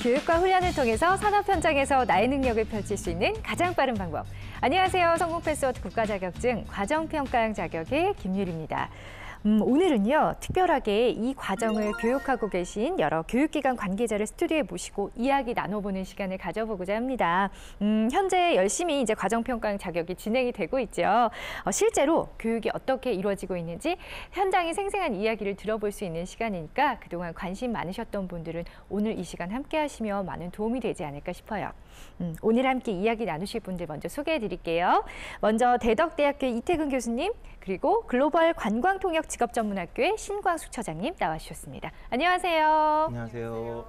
교육과 훈련을 통해서 산업 현장에서 나의 능력을 펼칠 수 있는 가장 빠른 방법. 안녕하세요. 성공 패스워드 국가자격증 과정평가형 자격의 김유리입니다. 오늘은요, 특별하게 이 과정을 교육하고 계신 여러 교육기관 관계자를 스튜디오에 모시고 이야기 나눠보는 시간을 가져보고자 합니다. 현재 열심히 이제 과정평가형 자격이 진행이 되고 있죠. 실제로 교육이 어떻게 이루어지고 있는지 현장의 생생한 이야기를 들어볼 수 있는 시간이니까 그동안 관심 많으셨던 분들은 오늘 이 시간 함께 하시면 많은 도움이 되지 않을까 싶어요. 오늘 함께 이야기 나누실 분들 먼저 소개해 드릴게요. 먼저 대덕대학교 이태근 교수님, 그리고 글로벌 관광통역직업전문학교의 신광숙 처장님 나와주셨습니다. 안녕하세요. 안녕하세요.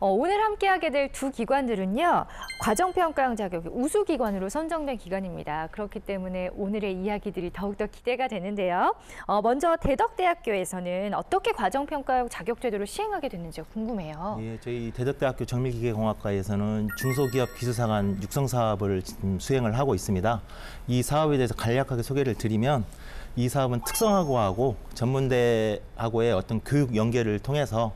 오늘 함께하게 될 두 기관들은요, 과정평가형 자격의 우수기관으로 선정된 기관입니다. 그렇기 때문에 오늘의 이야기들이 더욱더 기대가 되는데요. 먼저 대덕대학교에서는 어떻게 과정평가형 자격제도를 시행하게 됐는지 궁금해요. 예, 저희 대덕대학교 정밀기계공학과에서는 중소기업 기술상한 육성 사업을 수행을 하고 있습니다. 이 사업에 대해서 간략하게 소개를 드리면, 이 사업은 특성화고하고 전문대하고의 어떤 교육 연계를 통해서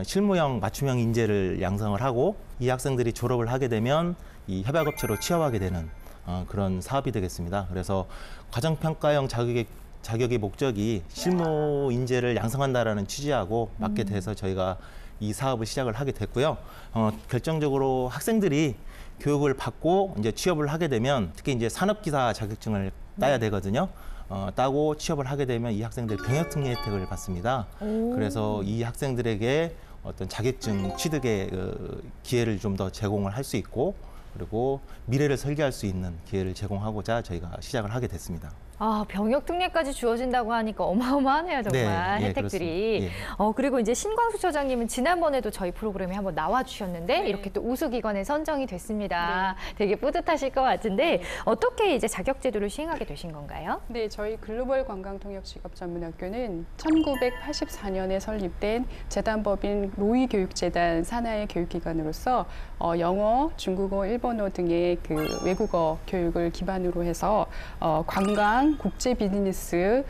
실무형, 맞춤형 인재를 양성을 하고 이 학생들이 졸업을 하게 되면 이 협약업체로 취업하게 되는 그런 사업이 되겠습니다. 그래서 과정평가형 자격의 목적이 실무 인재를 양성한다라는 취지하고 맞게 돼서 저희가 이 사업을 시작을 하게 됐고요. 결정적으로 학생들이 교육을 받고 이제 취업을 하게 되면 특히 이제 산업기사 자격증을 따야 되거든요. 따고 취업을 하게 되면 이 학생들 병역특례 혜택을 받습니다. 그래서 이 학생들에게 어떤 자격증 취득의 기회를 좀 더 제공을 할 수 있고, 그리고 미래를 설계할 수 있는 기회를 제공하고자 저희가 시작을 하게 됐습니다. 병역특례까지 주어진다고 하니까 어마어마하네요, 정말. 네, 혜택들이. 예. 그리고 이제 신광수 처장님은 지난번에도 저희 프로그램에 한번 나와주셨는데 이렇게 또 우수기관에 선정이 됐습니다. 되게 뿌듯하실 것 같은데 어떻게 이제 자격제도를 시행하게 되신 건가요? 네, 저희 글로벌 관광통역직업전문학교는 1984년에 설립된 재단법인 로이교육재단 산하의 교육기관으로서 영어, 중국어, 일본어 등의 그 외국어 교육을 기반으로 해서 관광, 국제 비즈니스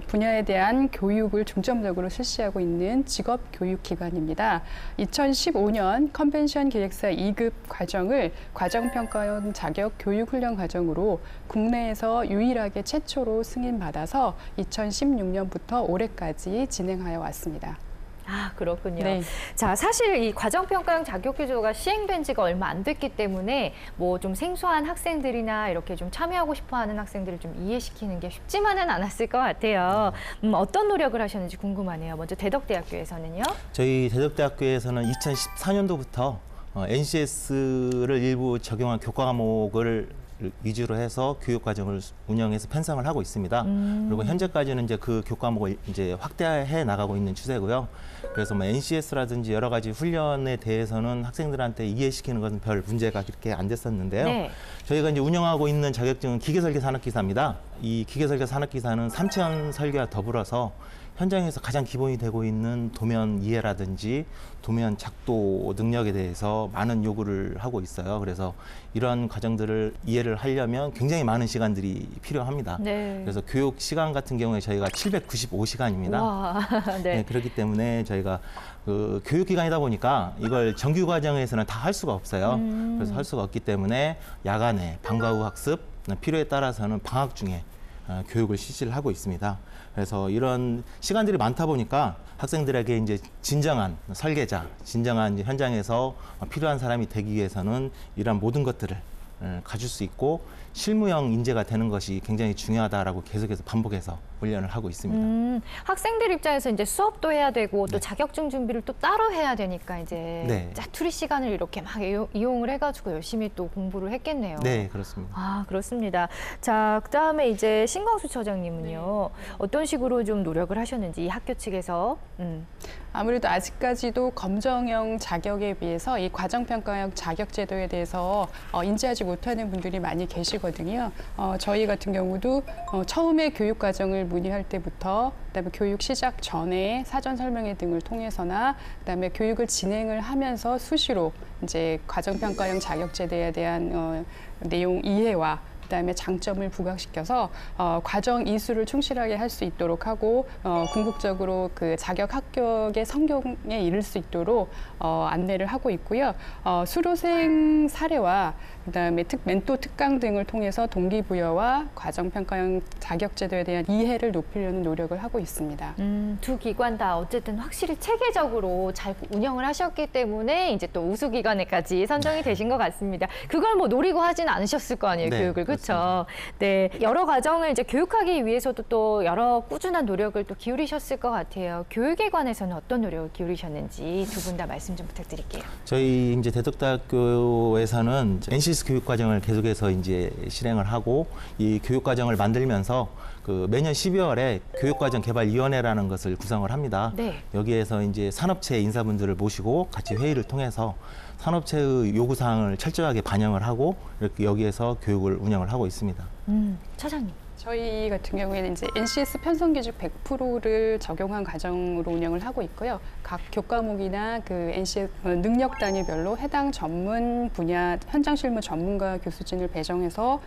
분야에 대한 교육을 중점적으로 실시하고 있는 직업교육기관입니다. 2015년 컨벤션 기획사 2급 과정을 과정평가형 자격 교육훈련 과정으로 국내에서 유일하게 최초로 승인받아서 2016년부터 올해까지 진행하여 왔습니다. 그렇군요. 네. 자, 사실 이 과정평가형 자격제도가 시행된 지가 얼마 안 됐기 때문에 뭐 좀 생소한 학생들이나 이렇게 좀 참여하고 싶어하는 학생들을 좀 이해시키는 게 쉽지만은 않았을 것 같아요. 어떤 노력을 하셨는지 궁금하네요. 먼저 대덕대학교에서는요? 저희 대덕대학교에서는 2014년도부터 NCS를 일부 적용한 교과 과목을 위주로 해서 교육 과정을 운영해서 편성을 하고 있습니다. 그리고 현재까지는 이제 그 교과 과목을 이제 확대해 나가고 있는 추세고요. 그래서 뭐 NCS라든지 여러 가지 훈련에 대해서는 학생들한테 이해시키는 것은 별 문제가 그렇게 안 됐었는데요. 네. 저희가 이제 운영하고 있는 자격증은 기계설계 산업기사입니다. 이 기계설계 산업기사는 3천 설계와 더불어서 현장에서 가장 기본이 되고 있는 도면 이해라든지 도면 작도 능력에 대해서 많은 요구를 하고 있어요. 그래서 이러한 과정들을 이해를 하려면 굉장히 많은 시간들이 필요합니다. 네. 그래서 교육 시간 같은 경우에 저희가 795시간입니다. 와, 네. 네, 그렇기 때문에 저희가 그 교육기관이다 보니까 이걸 정규 과정에서는 다 할 수가 없어요. 그래서 할 수가 없기 때문에 야간에 방과 후 학습, 필요에 따라서는 방학 중에 교육을 실시를 하고 있습니다. 그래서 이런 시간들이 많다 보니까 학생들에게 이제 진정한 설계자, 진정한 이제 현장에서 필요한 사람이 되기 위해서는 이러한 모든 것들을 가질 수 있고 실무형 인재가 되는 것이 굉장히 중요하다라고 계속해서 반복해서 훈련을 하고 있습니다. 학생들 입장에서 이제 수업도 해야 되고 또 자격증 준비를 또 따로 해야 되니까 이제 네. 짜투리 시간을 이렇게 막 이용을 해가지고 열심히 또 공부를 했겠네요. 네, 그렇습니다. 그렇습니다. 자, 그다음에 이제 신광수 처장님은요. 어떤 식으로 좀 노력을 하셨는지 이 학교 측에서. 아무래도 아직까지도 검정형 자격에 비해서 이 과정평가형 자격제도에 대해서 인지하지 못하는 분들이 많이 계시거든요. 저희 같은 경우도 처음에 교육과정을 문의할 때부터 그다음에 교육 시작 전에 사전 설명회 등을 통해서나 그다음에 교육을 진행을 하면서 수시로 이제 과정평가형 자격제도에 대한 내용 이해와 그다음에 장점을 부각시켜서 과정 이수를 충실하게 할 수 있도록 하고 궁극적으로 그 자격 합격의 성공에 이를 수 있도록 안내를 하고 있고요. 수료생 사례와 그다음에 멘토 특강 등을 통해서 동기부여와 과정평가형 자격제도에 대한 이해를 높이려는 노력을 하고 있습니다. 두 기관 다 어쨌든 확실히 체계적으로 잘 운영을 하셨기 때문에 이제 또 우수 기관에까지 선정이 되신 것 같습니다. 그걸 뭐 노리고 하진 않으셨을 거 아니에요, 네, 교육을. 그렇죠? 그렇습니다. 네, 여러 과정을 이제 교육하기 위해서도 또 여러 꾸준한 노력을 또 기울이셨을 것 같아요. 교육에 관해서는 어떤 노력을 기울이셨는지 두 분 다 말씀 좀 부탁드릴게요. 저희 이제 대덕대학교에서는 NCS 교육 과정을 계속해서 이제 실행을 하고 이 교육 과정을 만들면서 그 매년 12월에 교육과정 개발위원회라는 것을 구성을 합니다. 네. 여기에서 이제 산업체 인사분들을 모시고 같이 회의를 통해서 산업체의 요구사항을 철저하게 반영을 하고 이렇게 여기에서 교육을 운영을 하고 있습니다. 차장님. 저희 같은 경우에는 이제 NCS 편성 기준 100%를 적용한 과정으로 운영을 하고 있고요. 각 교과목이나 그 NCS 능력 단위별로 해당 전문 분야 현장 실무 전문가 교수진을 배정해서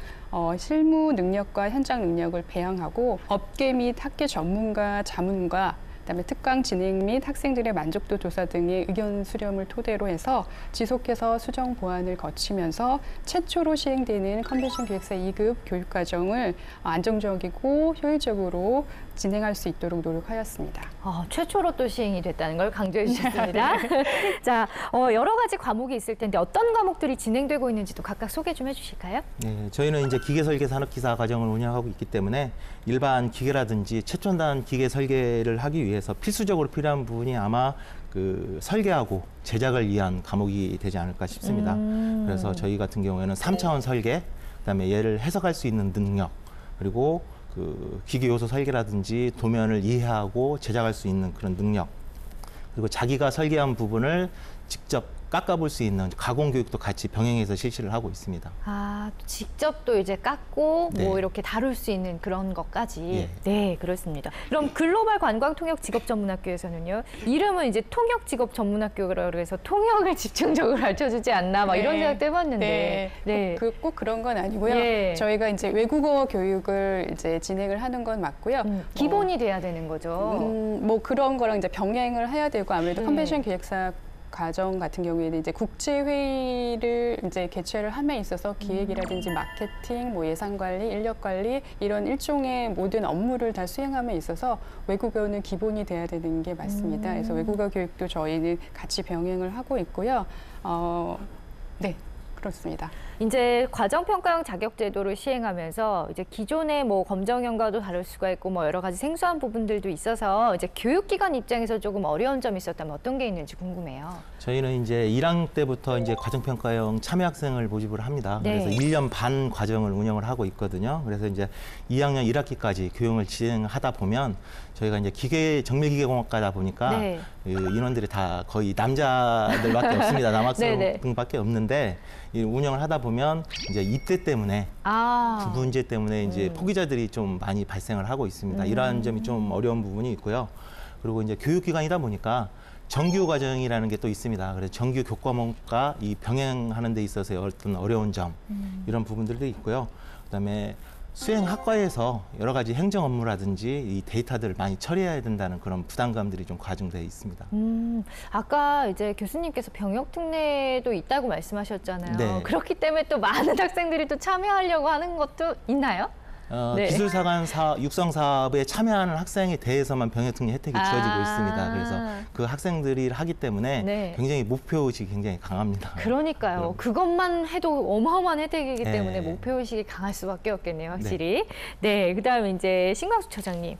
실무 능력과 현장 능력을 배양하고 업계 및 학계 전문가 자문과 그다음에 특강 진행 및 학생들의 만족도 조사 등의 의견 수렴을 토대로 해서 지속해서 수정 보완을 거치면서 최초로 시행되는 컨벤션 기획사 2급 교육 과정을 안정적이고 효율적으로 진행할 수 있도록 노력하였습니다. 최초로 또 시행이 됐다는 걸 강조해 주셨습니다. 자, 여러 가지 과목이 있을 텐데 어떤 과목들이 진행되고 있는지도 각각 소개 좀 해주실까요? 네, 저희는 이제 기계설계 산업기사 과정을 운영하고 있기 때문에 일반 기계라든지 최첨단 기계 설계를 하기 위해서 필수적으로 필요한 부분이 아마 그 설계하고 제작을 위한 과목이 되지 않을까 싶습니다. 그래서 저희 같은 경우에는 3차원 설계, 그다음에 얘를 해석할 수 있는 능력, 그리고 그 기계 요소 설계라든지 도면을 이해하고 제작할 수 있는 그런 능력, 그리고 자기가 설계한 부분을 직접 깎아볼 수 있는 가공 교육도 같이 병행해서 실시를 하고 있습니다. 직접 또 이제 깎고 네. 뭐 이렇게 다룰 수 있는 그런 것까지. 예. 네, 그렇습니다. 그럼 글로벌 관광 통역 직업 전문학교에서는요. 이름은 이제 통역 직업 전문학교라고 해서 통역을 집중적으로 가르쳐주지 않나 막 이런 네. 생각도 해봤는데. 네. 꼭 그런 건 아니고요. 예. 저희가 이제 외국어 교육을 이제 진행을 하는 건 맞고요. 기본이 돼야 되는 거죠. 뭐 그런 거랑 이제 병행을 해야 되고 아무래도 네. 컨벤션 기획사 과정 같은 경우에는 이제 국제 회의를 이제 개최를 함에 있어서 기획이라든지 마케팅, 뭐 예산 관리, 인력 관리 이런 일종의 모든 업무를 다 수행함에 있어서 외국어는 기본이 돼야 되는 게 맞습니다. 그래서 외국어 교육도 저희는 같이 병행을 하고 있고요. 네. 그렇습니다. 이제 과정평가형 자격제도를 시행하면서 이제 기존의 뭐 검정형과도 다를 수가 있고 뭐 여러 가지 생소한 부분들도 있어서 이제 교육기관 입장에서 조금 어려운 점이 있었다면 어떤 게 있는지 궁금해요. 저희는 이제 1학년 때부터 이제 과정평가형 참여 학생을 모집을 합니다. 네. 그래서 1년 반 과정을 운영을 하고 있거든요. 그래서 이제 2학년 1학기까지 교육을 진행하다 보면 저희가 이제 정밀기계공학과다 보니까 네. 그 인원들이 다 거의 남자들밖에 없습니다. 네네. 남학생밖에 없는데 이 운영을 하다 보면 이제 입대 때문에 부분제 때문에 이제 포기자들이 좀 많이 발생을 하고 있습니다. 이러한 점이 좀 어려운 부분이 있고요. 그리고 이제 교육기관이다 보니까 정규 과정이라는 게 또 있습니다. 그래서 정규 교과목과 이 병행하는 데 있어서 어떤 어려운 점 이런 부분들도 있고요. 그다음에 수행학과에서 여러 가지 행정 업무라든지 이 데이터들을 많이 처리해야 된다는 그런 부담감들이 좀 가중되어 있습니다. 아까 이제 교수님께서 병역 특례도 있다고 말씀하셨잖아요. 네. 그렇기 때문에 또 많은 학생들이 또 참여하려고 하는 것도 있나요? 네. 기술사관 육성 사업에 참여하는 학생에 대해서만 병역특례 혜택이 주어지고 있습니다. 그래서 그 학생들이 하기 때문에 네. 굉장히 목표의식이 굉장히 강합니다. 그러니까요. 그것만 해도 어마어마한 혜택이기 네. 때문에 목표의식이 강할 수밖에 없겠네요, 확실히. 네, 그다음에 이제 신광수 처장님,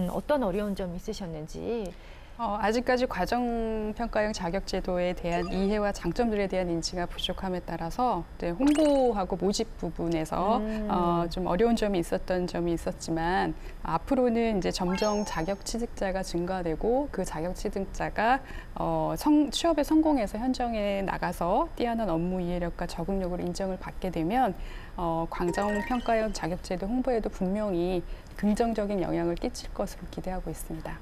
어떤 어려운 점 있으셨는지. 아직까지 과정평가형 자격제도에 대한 이해와 장점들에 대한 인지가 부족함에 따라서 이제 홍보하고 모집 부분에서 좀 어려운 점이 있었던 점이 있었지만 앞으로는 이제 점점 자격 취득자가 증가되고 그 자격 취득자가 취업에 성공해서 현장에 나가서 뛰어난 업무 이해력과 적응력으로 인정을 받게 되면 과정평가형 자격제도 홍보에도 분명히 긍정적인 영향을 끼칠 것으로 기대하고 있습니다.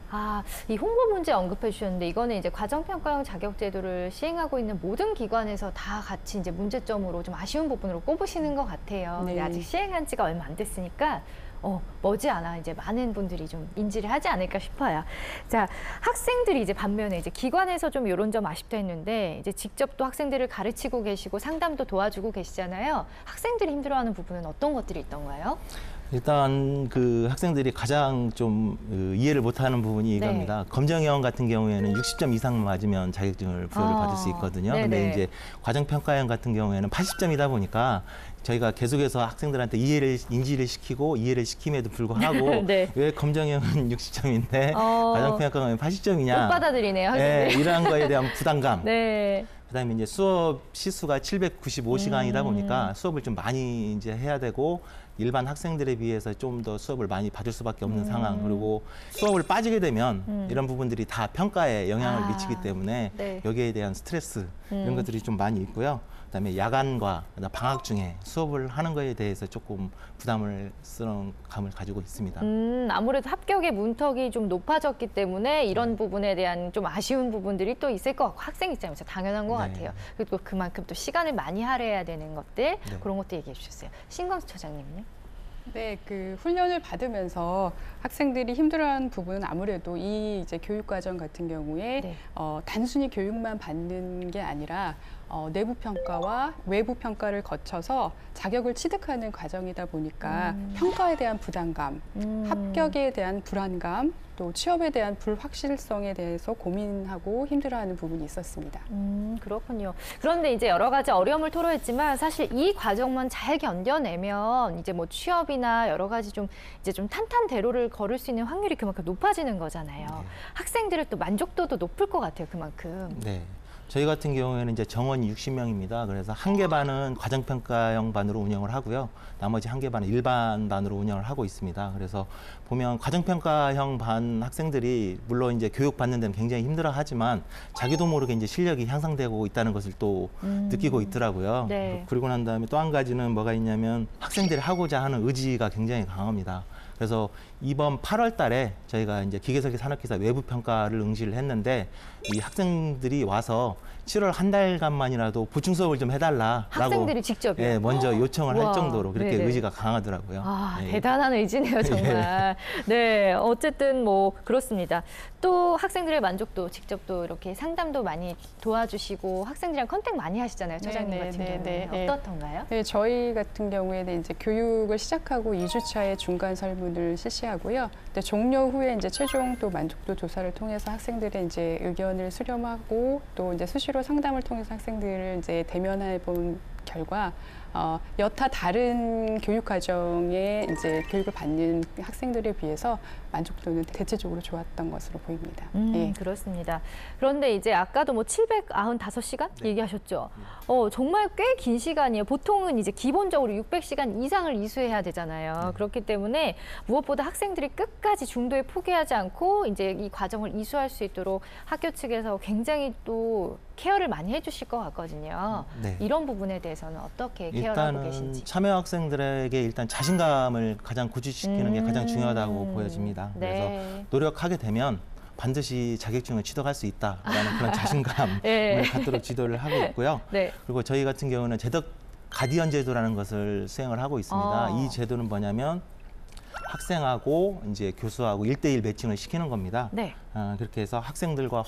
이 홍보 문제 언급해 주셨는데 이거는 이제 과정평가형 자격제도를 시행하고 있는 모든 기관에서 다 같이 이제 문제점으로 좀 아쉬운 부분으로 꼽으시는 것 같아요. 네. 근데 아직 시행한 지가 얼마 안 됐으니까 머지않아 이제 많은 분들이 좀 인지를 하지 않을까 싶어요. 자, 학생들이 이제 반면에 이제 기관에서 좀 이런 점 아쉽다 했는데 이제 직접 또 학생들을 가르치고 계시고 상담도 도와주고 계시잖아요. 학생들이 힘들어하는 부분은 어떤 것들이 있던가요? 일단 그 학생들이 가장 좀 이해를 못하는 부분이 이겁니다. 검정형 같은 경우에는 60점 이상 맞으면 자격증을 부여를 받을 수 있거든요. 네네. 근데 이제 과정평가형 같은 경우에는 80점이다 보니까 저희가 계속해서 학생들한테 인지를 시키고 이해를 시킴에도 불구하고 네. 왜 검정형은 60점인데 과정평가형은 80점이냐. 못 받아들이네요, 학생들이. 이러한 거에 대한 부담감. 네. 그다음에 이제 수업 시수가 795시간이다 보니까 수업을 좀 많이 이제 해야 되고 일반 학생들에 비해서 좀 더 수업을 많이 받을 수밖에 없는 상황. 그리고 수업을 빠지게 되면 이런 부분들이 다 평가에 영향을 미치기 때문에 네. 여기에 대한 스트레스 이런 것들이 좀 많이 있고요. 그다음에 야간과 방학 중에 수업을 하는 거에 대해서 조금 부담을 쓰는 감을 가지고 있습니다. 아무래도 합격의 문턱이 좀 높아졌기 때문에 이런 부분에 대한 좀 아쉬운 부분들이 또 있을 것 같고 학생 입장에서 당연한 것 네. 같아요. 그리고 그만큼 또 시간을 많이 할애해야 되는 것들 그런 것도 얘기해 주셨어요. 신광수 처장님은요? 네, 그 훈련을 받으면서 학생들이 힘들어하는 부분은 아무래도 이 이제 교육 과정 같은 경우에 네. 단순히 교육만 받는 게 아니라 내부 평가와 외부 평가를 거쳐서 자격을 취득하는 과정이다 보니까 평가에 대한 부담감, 합격에 대한 불안감, 또 취업에 대한 불확실성에 대해서 고민하고 힘들어하는 부분이 있었습니다. 그렇군요. 그런데 이제 여러 가지 어려움을 토로했지만 사실 이 과정만 잘 견뎌내면 이제 뭐 취업이나 여러 가지 좀 이제 좀 탄탄대로를 걸을 수 있는 확률이 그만큼 높아지는 거잖아요. 네. 학생들의 또 만족도도 높을 것 같아요, 그만큼. 네. 저희 같은 경우에는 이제 정원이 60명입니다. 그래서 한 개 반은 과정평가형 반으로 운영을 하고요. 나머지 한 개 반은 일반 반으로 운영을 하고 있습니다. 그래서 보면 과정평가형 반 학생들이 물론 이제 교육받는 데는 굉장히 힘들어하지만 자기도 모르게 이제 실력이 향상되고 있다는 것을 또 느끼고 있더라고요. 네. 그리고 난 다음에 또 한 가지는 뭐가 있냐면 학생들이 하고자 하는 의지가 굉장히 강합니다. 그래서 이번 8월 달에 저희가 이제 기계설계 산업기사 외부 평가를 응시를 했는데 이 학생들이 와서 7월 한 달간만이라도 보충 수업을 좀 해달라라고 학생들이 직접요? 예, 먼저 요청을 우와, 할 정도로 그렇게 네네. 의지가 강하더라고요. 예. 대단한 의지네요, 정말. 네, 어쨌든 뭐 그렇습니다. 또 학생들의 만족도 직접 또 이렇게 상담도 많이 도와주시고 학생들이랑 컨택 많이 하시잖아요, 처장님 같은 경우는. 어떻던가요? 네, 저희 같은 경우에는 이제 교육을 시작하고 2주차에 중간 설문을 실시하고요. 근데 종료 후에 이제 최종 또 만족도 조사를 통해서 학생들의 이제 의견을 수렴하고 또 이제 수시로 상담을 통해서 학생들을 이제 대면해 본 결과 여타 다른 교육 과정에 이제 교육을 받는 학생들에 비해서 만족도는 대체적으로 좋았던 것으로 보입니다. 예. 그렇습니다. 그런데 이제 아까도 뭐 795시간 얘기하셨죠. 정말 꽤 긴 시간이에요. 보통은 이제 기본적으로 600시간 이상을 이수해야 되잖아요. 그렇기 때문에 무엇보다 학생들이 끝까지 중도에 포기하지 않고 이제 이 과정을 이수할 수 있도록 학교 측에서 굉장히 또 케어를 많이 해주실 것 같거든요. 네. 이런 부분에 대해서는 어떻게 케어를 하고 일단은 계신지. 참여 학생들에게 일단 자신감을 가장 고취시키는 게 가장 중요하다고 보여집니다. 네. 그래서 노력하게 되면 반드시 자격증을 취득할 수 있다라는 그런 자신감을 네. 갖도록 지도를 하고 있고요. 네. 그리고 저희 같은 경우는 제덕 가디언 제도라는 것을 수행을 하고 있습니다. 이 제도는 뭐냐면 학생하고 이제 교수하고 1대1 매칭을 시키는 겁니다. 네. 그렇게 해서 학생들과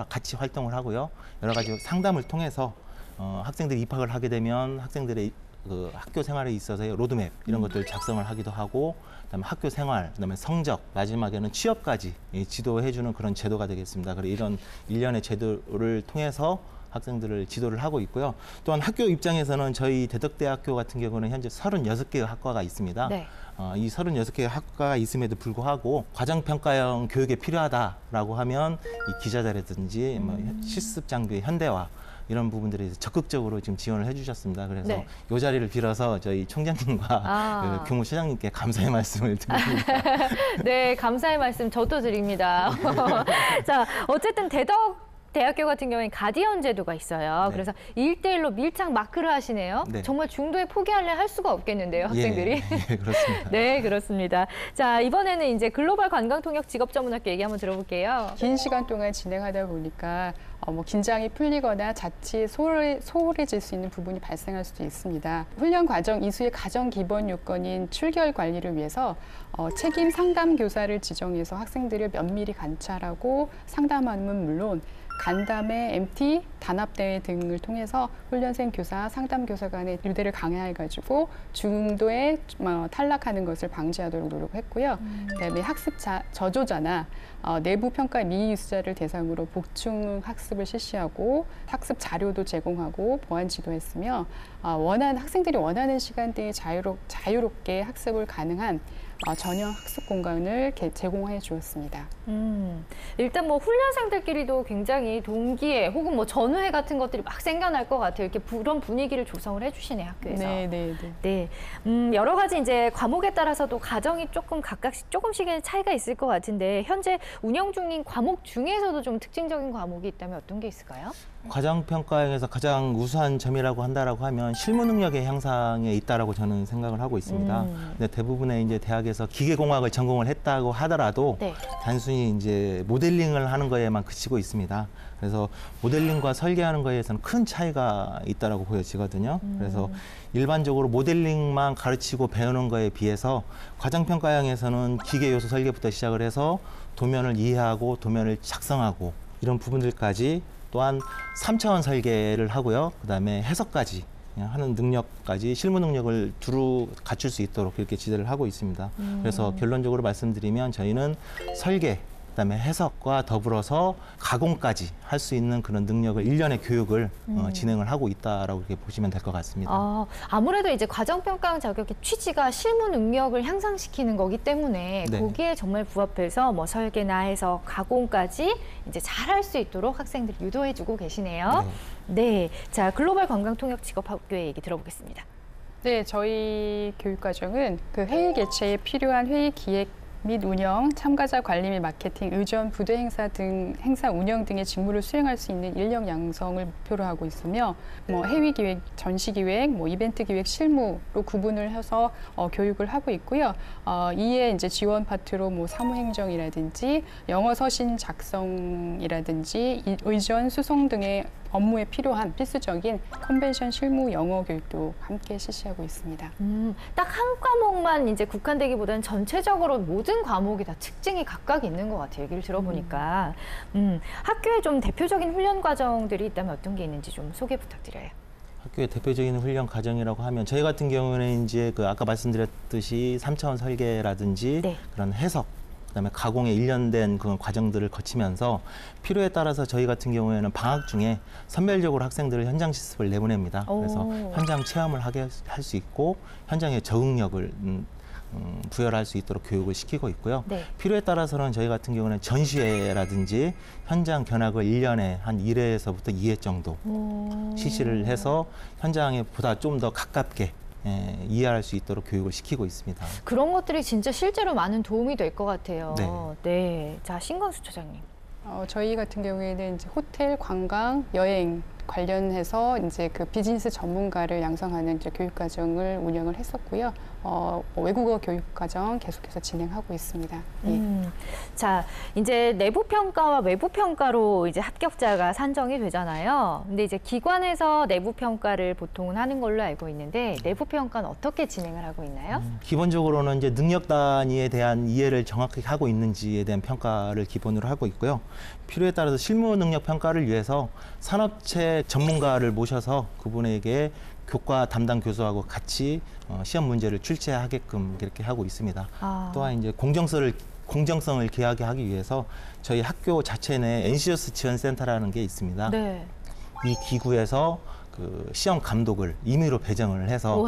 같이 활동을 하고요. 여러 가지 상담을 통해서 학생들이 입학을 하게 되면 학생들의 그 학교 생활에 있어서의 로드맵 이런 것들을 작성을 하기도 하고 그다음에 학교 생활, 그다음에 성적, 마지막에는 취업까지 지도해주는 그런 제도가 되겠습니다. 그리고 이런 일련의 제도를 통해서 학생들을 지도를 하고 있고요. 또한 학교 입장에서는 저희 대덕대학교 같은 경우는 현재 36개의 학과가 있습니다. 네. 이 36개의 학과가 있음에도 불구하고 과정평가형 교육에 필요하다라고 하면 이 기자재라든지 뭐 실습 장비 현대화 이런 부분들이 적극적으로 지금 지원을 해주셨습니다. 그래서 네. 이 자리를 빌어서 저희 총장님과 그 교무처장님께 감사의 말씀을 드립니다. 네, 감사의 말씀 저도 드립니다. 자, 어쨌든 대학교 같은 경우에는 가디언 제도가 있어요. 네. 그래서 1대1로 밀착 마크를 하시네요. 네. 정말 중도에 포기할래 할 수가 없겠는데요, 학생들이. 예, 그렇습니다. 네, 그렇습니다. 자, 이번에는 이제 글로벌 관광통역 직업전문학교 얘기 한번 들어볼게요. 긴 시간 동안 진행하다 보니까 뭐 긴장이 풀리거나 자칫 소홀해질 수 있는 부분이 발생할 수도 있습니다. 훈련 과정 이수의 가장 기본 요건인 출결 관리를 위해서 책임 상담 교사를 지정해서 학생들을 면밀히 관찰하고 상담하는 물론 간담회, MT, 단합대회 등을 통해서 훈련생 교사, 상담 교사 간의 유대를 강화해가지고 중도에 탈락하는 것을 방지하도록 노력했고요. 그다음에 학습 저조자나 내부 평가 미이수자를 대상으로 보충 학습을 실시하고 학습 자료도 제공하고 보완 지도했으며 학생들이 원하는 시간대에 자유롭게 학습을 가능한 전형 학습 공간을 제공해 주었습니다. 일단 뭐 훈련생들끼리도 굉장히 동기회 혹은 뭐 전우회 같은 것들이 막 생겨날 것 같아요. 이렇게 그런 분위기를 조성을 해주시네요, 학교에서. 네. 여러 가지 이제 과목에 따라서도 과정이 조금씩의 차이가 있을 것 같은데 현재 운영 중인 과목 중에서도 좀 특징적인 과목이 있다면 어떤 게 있을까요? 과정평가에서 가장 우수한 점이라고 한다라고 하면 실무 능력의 향상에 있다라고 저는 생각을 하고 있습니다. 근데 대부분의 이제 대학에서 기계공학을 전공을 했다고 하더라도 네. 단순히 이제 모델링을 하는 거에만 그치고 있습니다. 그래서 모델링과 설계하는 거에서는 큰 차이가 있다라고 보여지거든요. 그래서 일반적으로 모델링만 가르치고 배우는 거에 비해서 과정평가형에서는 기계 요소 설계부터 시작을 해서 도면을 이해하고 도면을 작성하고 이런 부분들까지 또한 3차원 설계를 하고요. 그다음에 해석까지 하는 능력까지 실무 능력을 두루 갖출 수 있도록 이렇게 지도를 하고 있습니다. 그래서 결론적으로 말씀드리면 저희는 설계, 그다음에 해석과 더불어서 가공까지 할 수 있는 그런 능력을 일련의 교육을 진행을 하고 있다라고 이렇게 보시면 될 것 같습니다. 아무래도 이제 과정평가형 자격의 취지가 실무 능력을 향상시키는 거기 때문에 네. 거기에 정말 부합해서 뭐 설계나 해석, 가공까지 이제 잘할 수 있도록 학생들 유도해주고 계시네요. 네. 자, 글로벌 관광통역 직업학교의 얘기 들어보겠습니다. 네, 저희 교육과정은 그 회의 개최에 필요한 회의 기획 및 운영, 참가자 관리 및 마케팅, 의전, 부대 행사 등 행사 운영 등의 직무를 수행할 수 있는 인력 양성을 목표로 하고 있으며 회의 기획, 전시 기획, 이벤트 기획, 실무로 구분을 해서 교육을 하고 있고요. 이에 이제 지원 파트로 사무행정이라든지 영어 서신 작성이라든지 의전, 수송 등의 업무에 필요한 필수적인 컨벤션 실무 영어 교육도 함께 실시하고 있습니다. 딱 한 과목만 이제 국한되기보다는 전체적으로 모든 과목이 다 특징이 각각 있는 것 같아요. 얘기를 들어보니까. 학교에 좀 대표적인 훈련 과정들이 있다면 어떤 게 있는지 좀 소개 부탁드려요. 학교의 대표적인 훈련 과정이라고 하면 저희 같은 경우는 이제 아까 말씀드렸듯이 3차원 설계라든지 네. 그런 해석, 그다음에 가공에 일련된 그런 과정들을 거치면서 필요에 따라서 저희 같은 경우에는 방학 중에 선별적으로 학생들을 현장 실습을 내보냅니다. 그래서 현장 체험을 하게 할 수 있고 현장의 적응력을 부여할 수 있도록 교육을 시키고 있고요. 네. 필요에 따라서는 저희 같은 경우는 전시회라든지 현장 견학을 1년에 한 1회에서부터 2회 정도 실시를 해서 현장에 보다 좀 더 가깝게 이해할 수 있도록 교육을 시키고 있습니다. 그런 것들이 진짜 실제로 많은 도움이 될 것 같아요. 네. 자, 신광수 처장님. 저희 같은 경우에는 이제 호텔, 관광, 여행 관련해서 이제 그 비즈니스 전문가를 양성하는 이제 교육 과정을 운영을 했었고요. 외국어 교육 과정 계속해서 진행하고 있습니다. 자, 이제 내부 평가와 외부 평가로 이제 합격자가 산정이 되잖아요. 근데 이제 기관에서 내부 평가를 보통은 하는 걸로 알고 있는데 내부 평가는 어떻게 진행을 하고 있나요? 기본적으로는 이제 능력 단위에 대한 이해를 정확하게 하고 있는지에 대한 평가를 기본으로 하고 있고요. 필요에 따라서 실무 능력 평가를 위해서 산업체 전문가를 모셔서 그분에게 교과 담당 교수하고 같이 시험 문제를 출제하게끔 이렇게 하고 있습니다. 또한 이제 공정성을 기하게 하기 위해서 저희 학교 자체 내에 NCOS 지원센터라는 게 있습니다. 네. 이 기구에서 그 시험 감독을 임의로 배정을 해서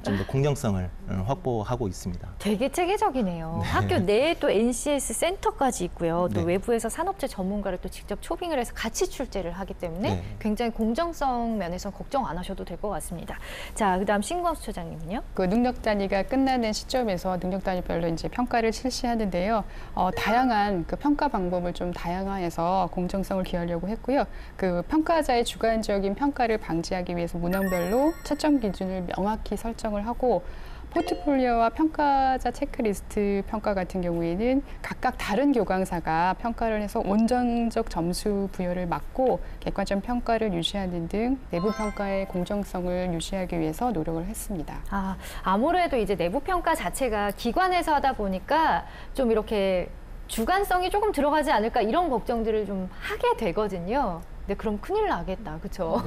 좀 더 공정성을 확보하고 있습니다. 되게 체계적이네요. 학교 내에 또 NCS 센터까지 있고요. 또 네. 외부에서 산업재 전문가를 또 직접 초빙을 해서 같이 출제를 하기 때문에 네. 굉장히 공정성 면에서 걱정 안 하셔도 될 것 같습니다. 자, 그다음 신광수 처장님은요? 그 능력 단위가 끝나는 시점에서 능력 단위별로 이제 평가를 실시하는데요. 다양한 그 평가 방법을 좀 다양화해서 공정성을 기하려고 했고요. 그 평가자의 주관적인 평가를 방지하기 위해서 문항별로 채점 기준을 명확히 설정을 하고 포트폴리오와 평가자 체크리스트 평가 같은 경우에는 각각 다른 교강사가 평가를 해서 온전적 점수 부여를 막고 객관적 평가를 유지하는 등 내부 평가의 공정성을 유지하기 위해서 노력을 했습니다. 아무래도 이제 내부 평가 자체가 기관에서 하다 보니까 좀 이렇게 주관성이 조금 들어가지 않을까 이런 걱정들을 좀 하게 되거든요. 근데 그럼 큰일 나겠다, 그렇죠?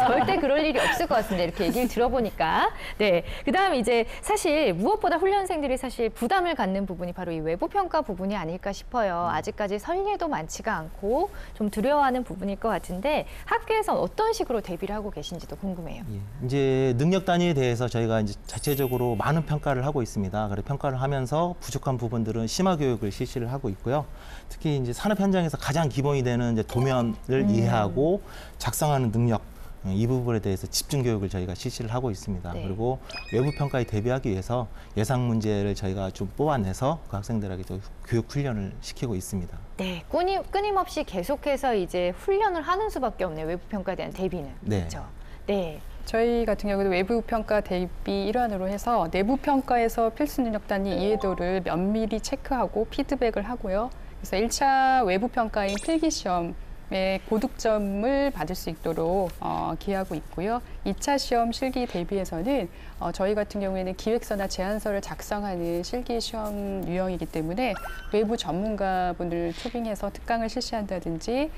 절대 그럴 일이 없을 것 같습니다. 이렇게 얘기를 들어보니까. 네, 그다음 이제 사실 무엇보다 훈련생들이 사실 부담을 갖는 부분이 바로 이 외부 평가 부분이 아닐까 싶어요. 아직까지 선례도 많지가 않고 좀 두려워하는 부분일 것 같은데 학교에서 어떤 식으로 대비를 하고 계신지도 궁금해요. 예, 이제 능력 단위에 대해서 저희가 이제 자체적으로 많은 평가를 하고 있습니다. 그래서 평가를 하면서 부족한 부분들은 심화 교육을 실시를 하고 있고요. 특히 이제 산업 현장에서 가장 기본이 되는 이제 도면을 이해하고 작성하는 능력, 이 부분에 대해서 집중 교육을 저희가 실시를 하고 있습니다. 네. 그리고 외부 평가에 대비하기 위해서 예상 문제를 저희가 좀 뽑아내서 그 학생들에게 또 교육 훈련을 시키고 있습니다. 네, 끊임없이 계속해서 이제 훈련을 하는 수밖에 없네요. 외부 평가에 대한 대비는. 네. 그렇죠? 네. 저희 같은 경우도 외부 평가 대비 일환으로 해서 내부 평가에서 필수 능력 단위 이해도를 면밀히 체크하고 피드백을 하고요. 그래서 1차 외부 평가인 필기 시험에 고득점을 받을 수 있도록 기하고 있고요. 2차 시험 실기 대비해서는 저희 같은 경우에는 기획서나 제안서를 작성하는 실기 시험 유형이기 때문에 외부 전문가분을 초빙해서 특강을 실시한다든지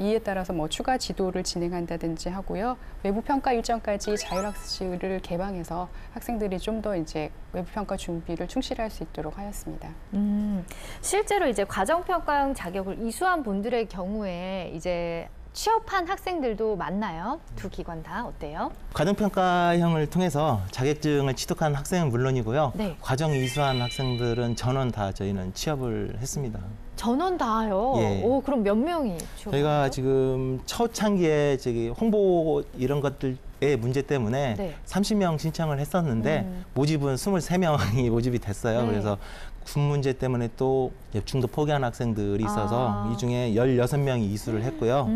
이에 따라서 뭐 추가 지도를 진행한다든지 하고요. 외부 평가 일정까지 자율학습실을 개방해서 학생들이 좀 더 이제 외부 평가 준비를 충실히 할 수 있도록 하였습니다. 실제로 이제 과정평가형 자격을 이수한 분들의 경우에 이제 취업한 학생들도 많나요? 두 기관 다 어때요? 과정평가형을 통해서 자격증을 취득한 학생은 물론이고요. 네. 과정 이수한 학생들은 전원 다 저희는 취업을 했습니다. 전원 다요? 예. 오, 그럼 몇 명이 취업했죠? 저희가 지금 초창기에 저기 홍보 이런 것들의 문제 때문에 네. 30명 신청을 했었는데 모집은 23명이 모집이 됐어요. 네. 그래서 군 문제 때문에 또 중도 포기한 학생들이 있어서 이 중에 16명이 이수를 했고요.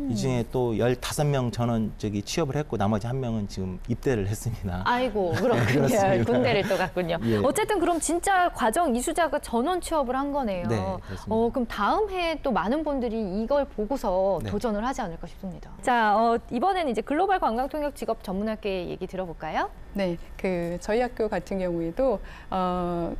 이 중에 또 15명 전원 저기 취업을 했고 나머지 1명은 지금 입대를 했습니다. 아이고, 그렇군요. 그렇습니다. 군대를 또 갔군요. 예. 어쨌든 그럼 진짜 과정 이수자가 전원 취업을 한 거네요. 네, 그렇습니다. 그럼 다음 해에 또 많은 분들이 이걸 보고서 네. 도전을 하지 않을까 싶습니다. 자, 이번에는 이제 글로벌 관광통역 직업 전문학교의 얘기 들어볼까요? 네, 저희 학교 같은 경우에도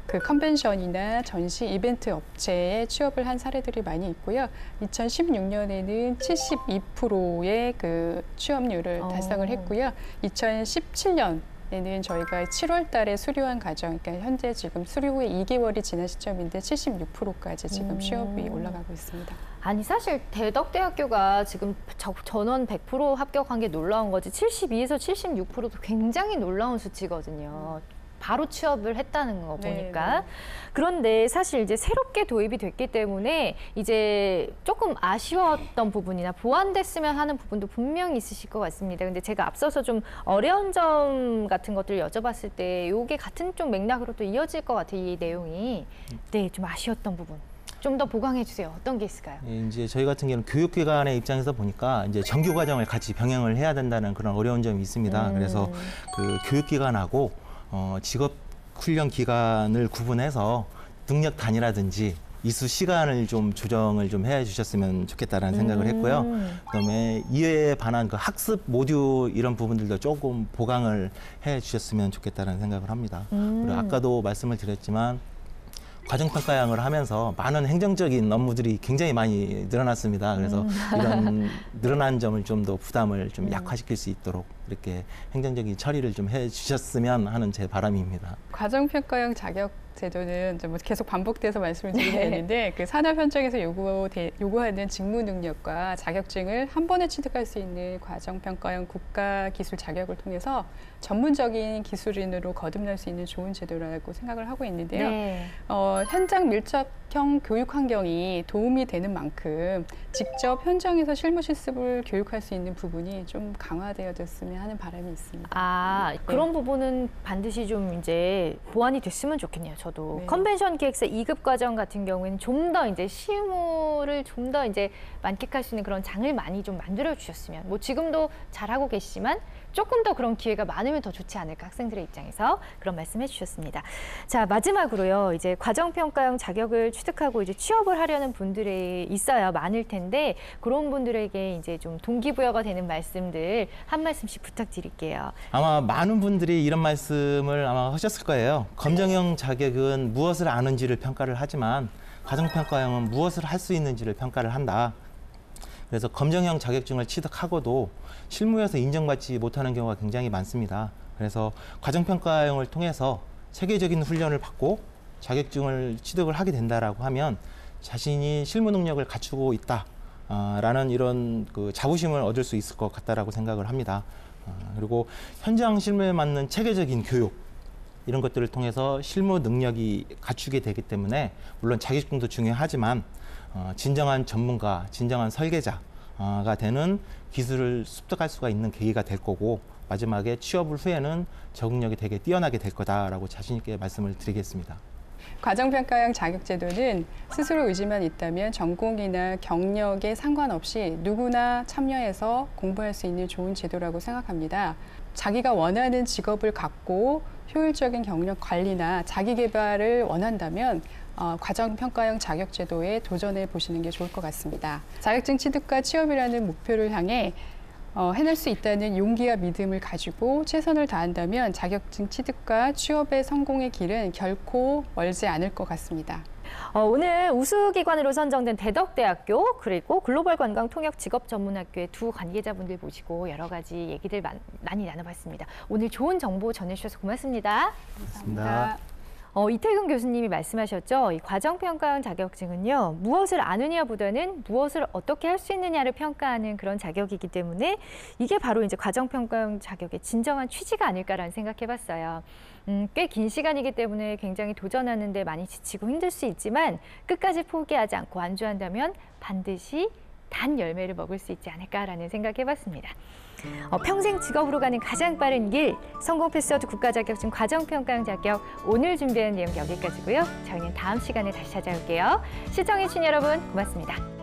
그 컨벤션이나 전시 이벤트 업체에 취업을 한 사례들이 많이 있고요. 2016년에는 72%의 그 취업률을 달성을 했고요. 2017년에는 저희가 7월 달에 수료한 과정, 그러니까 현재 지금 수료 후에 2개월이 지난 시점인데 76%까지 지금 취업이 올라가고 있습니다. 아니 사실 대덕대학교가 지금 전원 100% 합격한 게 놀라운 거지 72에서 76%도 굉장히 놀라운 수치거든요. 바로 취업을 했다는 거 보니까. 네. 그런데 사실 이제 새롭게 도입이 됐기 때문에 이제 조금 아쉬웠던 부분이나 보완됐으면 하는 부분도 분명히 있으실 것 같습니다. 근데 제가 앞서서 좀 어려운 점 같은 것들을 여쭤봤을 때 이게 같은 좀 맥락으로 또 이어질 것 같아요. 이 내용이. 네, 좀 아쉬웠던 부분. 좀 더 보강해 주세요. 어떤 게 있을까요? 예, 이제 저희 같은 경우는 교육기관의 입장에서 보니까 이제 정규 과정을 같이 병행을 해야 된다는 그런 어려운 점이 있습니다. 그래서 그 교육기관하고 직업 훈련 기간을 구분해서 능력 단위라든지 이수 시간을 좀 조정을 좀 해 주셨으면 좋겠다라는 생각을 했고요. 그다음에 이에 반한 그 학습 모듈 이런 부분들도 조금 보강을 해 주셨으면 좋겠다는 생각을 합니다. 그리고 아까도 말씀을 드렸지만 과정평가형을 하면서 많은 행정적인 업무들이 굉장히 많이 늘어났습니다. 그래서 이런 늘어난 점을 좀 더 부담을 좀 약화시킬 수 있도록 이렇게 행정적인 처리를 좀 해주셨으면 하는 제 바람입니다. 과정평가형 자격 제도는 좀 계속 반복돼서 말씀을 드리게 되는데 그 산업 현장에서 요구하는 직무 능력과 자격증을 한 번에 취득할 수 있는 과정평가형 국가기술 자격을 통해서 전문적인 기술인으로 거듭날 수 있는 좋은 제도라고 생각을 하고 있는데요. 네. 현장 밀접형 교육 환경이 도움이 되는 만큼 직접 현장에서 실무 실습을 교육할 수 있는 부분이 좀 강화되어졌으면 하는 바람이 있습니다. 아, 그런 부분은 반드시 좀 이제 보완이 됐으면 좋겠네요. 저도 네. 컨벤션 기획사 2급 과정 같은 경우에는 좀 더 이제 실무를 좀 더 이제 만끽할 수 있는 그런 장을 많이 좀 만들어 주셨으면, 뭐 지금도 잘하고 계시지만 조금 더 그런 기회가 많으면 더 좋지 않을까, 학생들의 입장에서 그런 말씀해 주셨습니다. 자, 마지막으로요. 이제 과정평가형 자격을 취득하고 이제 취업을 하려는 분들이 있어야 많을 텐데, 그런 분들에게 이제 좀 동기부여가 되는 말씀들 한 말씀씩 부탁드릴게요. 아마 많은 분들이 이런 말씀을 아마 하셨을 거예요. 검정형 자격은 무엇을 아는지를 평가를 하지만 과정평가형은 무엇을 할 수 있는지를 평가를 한다. 그래서 검정형 자격증을 취득하고도 실무에서 인정받지 못하는 경우가 굉장히 많습니다. 그래서 과정평가형을 통해서 체계적인 훈련을 받고 자격증을 취득을 하게 된다라고 하면 자신이 실무 능력을 갖추고 있다라는 이런 그 자부심을 얻을 수 있을 것 같다라고 생각을 합니다. 그리고 현장 실무에 맞는 체계적인 교육, 이런 것들을 통해서 실무 능력이 갖추게 되기 때문에 물론 자격증도 중요하지만 진정한 전문가, 진정한 설계자가 되는 기술을 습득할 수가 있는 계기가 될 거고, 마지막에 취업 후에는 적응력이 되게 뛰어나게 될 거다라고 자신 있게 말씀을 드리겠습니다. 과정평가형 자격제도는 스스로 의지만 있다면 전공이나 경력에 상관없이 누구나 참여해서 공부할 수 있는 좋은 제도라고 생각합니다. 자기가 원하는 직업을 갖고 효율적인 경력 관리나 자기 개발을 원한다면 과정평가형 자격제도에 도전해 보시는 게 좋을 것 같습니다. 자격증 취득과 취업이라는 목표를 향해 해낼 수 있다는 용기와 믿음을 가지고 최선을 다한다면 자격증 취득과 취업의 성공의 길은 결코 멀지 않을 것 같습니다. 오늘 우수기관으로 선정된 대덕대학교 그리고 글로벌 관광 통역 직업 전문학교의 두 관계자분들 모시고 여러 가지 얘기들 많이 나눠봤습니다. 오늘 좋은 정보 전해주셔서 고맙습니다. 고맙습니다. 이태근 교수님이 말씀하셨죠. 이 과정평가형 자격증은요, 무엇을 아느냐보다는 무엇을 어떻게 할 수 있느냐를 평가하는 그런 자격이기 때문에 이게 바로 이제 과정평가형 자격의 진정한 취지가 아닐까라는 생각해봤어요. 꽤 긴 시간이기 때문에 굉장히 도전하는 데 많이 지치고 힘들 수 있지만 끝까지 포기하지 않고 안주한다면 반드시 단 열매를 먹을 수 있지 않을까라는 생각해봤습니다. 평생 직업으로 가는 가장 빠른 길, 성공 패스워드 국가자격증 과정평가형 자격, 오늘 준비한 내용 여기까지고요. 저희는 다음 시간에 다시 찾아올게요. 시청해주신 여러분 고맙습니다.